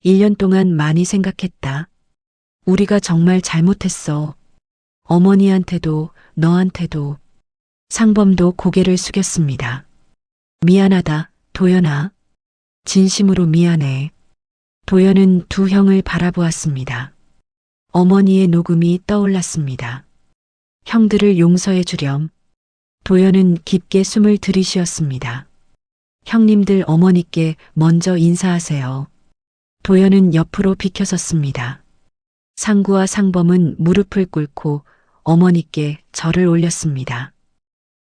1년 동안 많이 생각했다. 우리가 정말 잘못했어. 어머니한테도 너한테도. 상범도 고개를 숙였습니다. 미안하다, 도연아. 진심으로 미안해. 도연은 두 형을 바라보았습니다. 어머니의 녹음이 떠올랐습니다. 형들을 용서해 주렴. 도연은 깊게 숨을 들이쉬었습니다. 형님들, 어머니께 먼저 인사하세요. 도연은 옆으로 비켜섰습니다. 상구와 상범은 무릎을 꿇고 어머니께 절을 올렸습니다.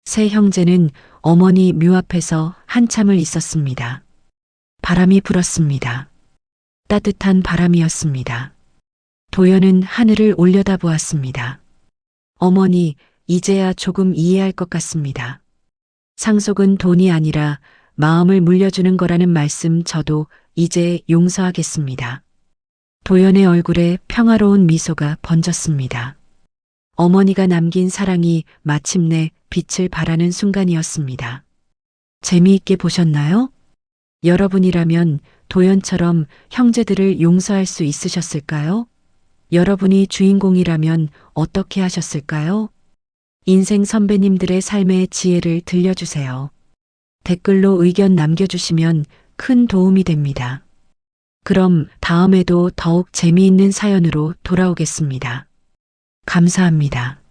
세 형제는 어머니 묘 앞에서 한참을 있었습니다. 바람이 불었습니다. 따뜻한 바람이었습니다. 도연은 하늘을 올려다보았습니다. 어머니, 이제야 조금 이해할 것 같습니다. 상속은 돈이 아니라 마음을 물려주는 거라는 말씀 저도 이제 용서하겠습니다. 도연의 얼굴에 평화로운 미소가 번졌습니다. 어머니가 남긴 사랑이 마침내 빛을 발하는 순간이었습니다. 재미있게 보셨나요? 여러분이라면 도연처럼 형제들을 용서할 수 있으셨을까요? 여러분이 주인공이라면 어떻게 하셨을까요? 인생 선배님들의 삶의 지혜를 들려주세요. 댓글로 의견 남겨주시면 큰 도움이 됩니다. 그럼 다음에도 더욱 재미있는 사연으로 돌아오겠습니다. 감사합니다.